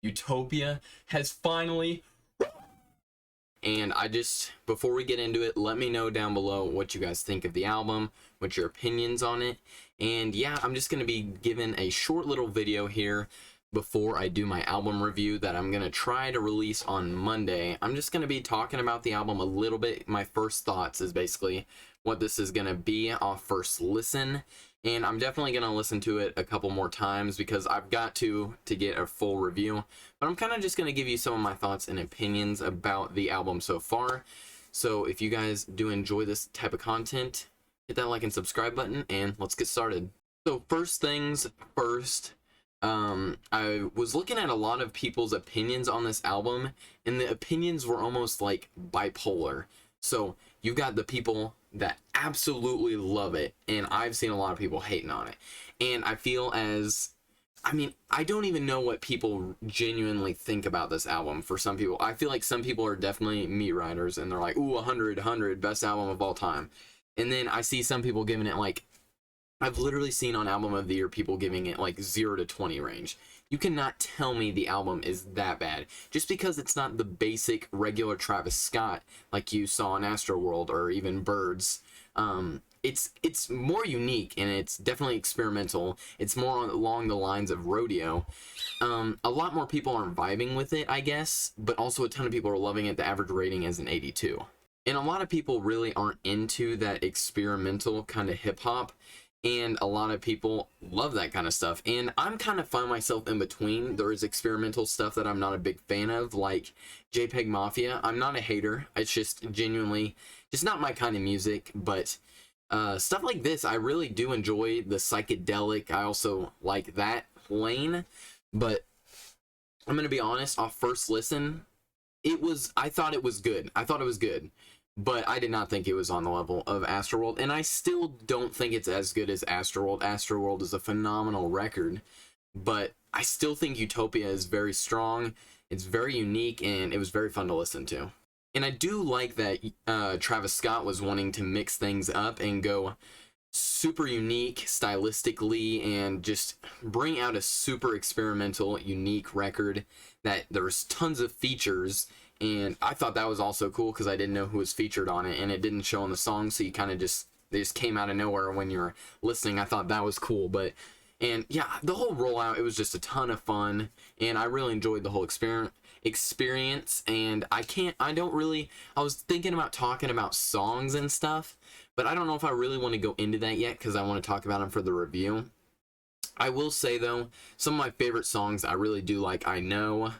Utopia has finally. And before we get into it, let me know down below what you guys think of the album, what's your opinions on it. And yeah, I'm just going to be giving a short little video here before I do my album review that I'm going to try to release on Monday. I'm just going to be talking about the album a little bit. My first thoughts is basically what this is going to be off first listen. And I'm definitely going to listen to it a couple more times because I've got to get a full review. But I'm kind of just going to give you some of my thoughts and opinions about the album so far. So if you guys do enjoy this type of content, hit that like and subscribe button and let's get started. So first things first, I was looking at a lot of people's opinions on this album, and the opinions were almost like bipolar. So you've got the people that absolutely love it, and I've seen a lot of people hating on it. And I feel I don't even know what people genuinely think about this album. For some people, I feel like some people are definitely meat riders, and they're like, ooh, 100, best album of all time. And then I see some people giving it like, I've literally seen on Album of the Year people giving it like 0 to 20 range. You cannot tell me the album is that bad just because it's not the basic regular Travis Scott like you saw in Astroworld or even Birds. It's more unique, and it's definitely experimental. It's more along the lines of Rodeo. A lot more people aren't vibing with it, I guess, but also a ton of people are loving it. The average rating is an 82. And a lot of people really aren't into that experimental kind of hip-hop. And a lot of people love that kind of stuff. And I'm kind of find myself in between. There is experimental stuff that I'm not a big fan of, like JPEG Mafia. I'm not a hater. It's just genuinely just not my kind of music. But stuff like this, I really do enjoy the psychedelic. I also like that lane. But I'm going to be honest, off first listen, I thought it was good. But I did not think it was on the level of Astroworld, and I still don't think it's as good as Astroworld. Astroworld is a phenomenal record, but I still think Utopia is very strong, it's very unique, and it was very fun to listen to. And I do like that Travis Scott was wanting to mix things up and go super unique stylistically and just bring out a super experimental, unique record that there's tons of features. And I thought that was also cool because I didn't know who was featured on it, and it didn't show on the song, so you kind of they just came out of nowhere when you were listening. I thought that was cool, and yeah, the whole rollout, it was just a ton of fun, and I really enjoyed the whole experience. And I was thinking about talking about songs and stuff, but I don't know if I really want to go into that yet because I want to talk about them for the review. I will say though, some of my favorite songs I really do like I Know,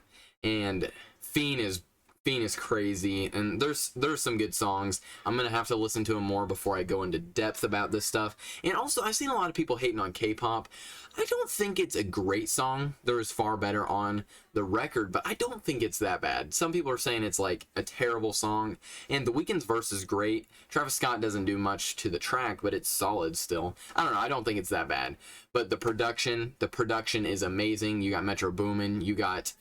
and Fiend is crazy, and there's some good songs. I'm gonna have to listen to them more before I go into depth about this stuff. And also, I've seen a lot of people hating on K-pop. I don't think it's a great song. There is far better on the record, but I don't think it's that bad. Some people are saying it's like a terrible song, and The Weeknd's verse is great. Travis Scott doesn't do much to the track, but it's solid still. I don't know, I don't think it's that bad. But the production is amazing. You got Metro Boomin, you got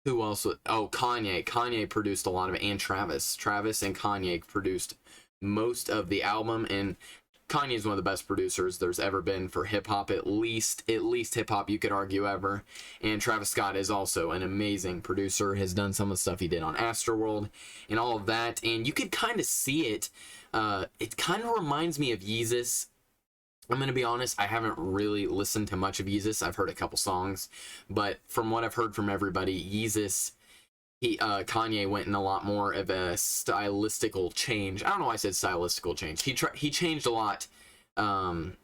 who else? Oh, Kanye. Kanye produced a lot of it, and Travis. Travis and Kanye produced most of the album, and Kanye is one of the best producers there's ever been for hip-hop, at least hip-hop, you could argue, ever. And Travis Scott is also an amazing producer, has done some of the stuff he did on Astroworld, and all of that, and you could kind of see it. It kind of reminds me of Yeezus. I'm going to be honest, I haven't really listened to much of Yeezus. I've heard a couple songs, but from what I've heard from everybody, Yeezus, Kanye went in a lot more of a stylistical change. I don't know why I said stylistical change. He changed a lot,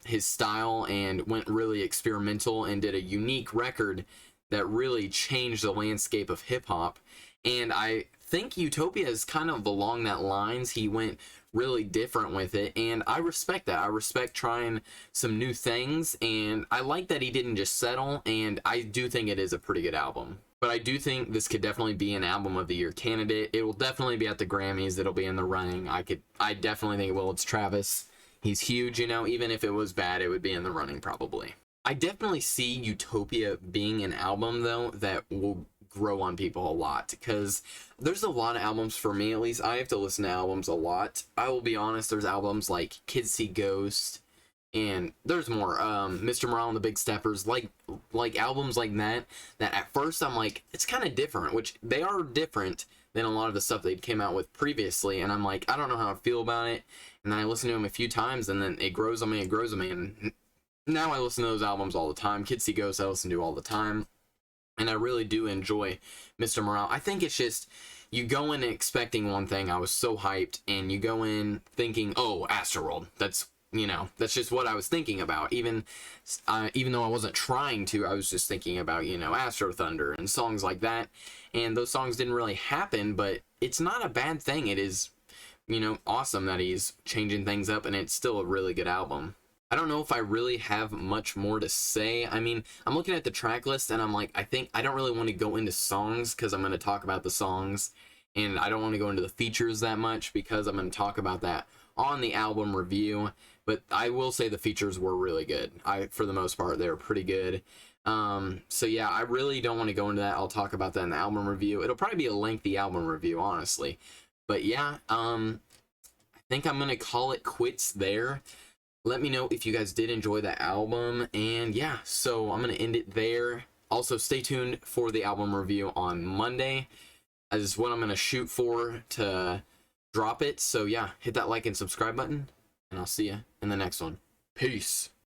his style, and went really experimental and did a unique record that really changed the landscape of hip-hop. And I think Utopia is kind of along that lines. He went really different with it, and I respect that. I respect trying some new things, and I like that he didn't just settle, and I do think it is a pretty good album. But I do think this could definitely be an Album of the Year candidate. It will definitely be at the Grammys. It'll be in the running. I definitely think it will. It's Travis. He's huge, you know. Even if it was bad, it would be in the running probably. I definitely see Utopia being an album, though, that will grow on people a lot, because there's a lot of albums, for me at least, I have to listen to albums a lot. I will be honest, there's albums like Kids See Ghost, and there's more. Mr. Morale and the Big Steppers, like albums like that at first I'm like, it's kind of different, which they are different than a lot of the stuff they came out with previously, and I'm like, I don't know how I feel about it. And then I listen to them a few times, and then it grows on me, and now I listen to those albums all the time. Kids See Ghosts I listen to all the time, and I really do enjoy Mr. Morale. I think it's just, you go in expecting one thing. I was so hyped, and you go in thinking, oh, Astroworld, that's, you know, that's just what I was thinking about. Even though I wasn't trying to, I was just thinking about, you know, Astro Thunder and songs like that. And those songs didn't really happen, but it's not a bad thing. It is, you know, awesome that he's changing things up, and it's still a really good album. I don't know if I really have much more to say. I mean, I'm looking at the track list, and I'm like, I think I don't really want to go into songs because I'm going to talk about the songs, and I don't want to go into the features that much because I'm going to talk about that on the album review. But I will say the features were really good. For the most part, they were pretty good. So yeah, I really don't want to go into that. I'll talk about that in the album review. It'll probably be a lengthy album review, honestly. But yeah, I think I'm gonna call it quits there. Let me know if you guys did enjoy that album, and yeah, so I'm gonna end it there. Also, stay tuned for the album review on Monday, as what I'm gonna shoot for to drop it. So yeah, hit that like and subscribe button, and I'll see you in the next one. Peace.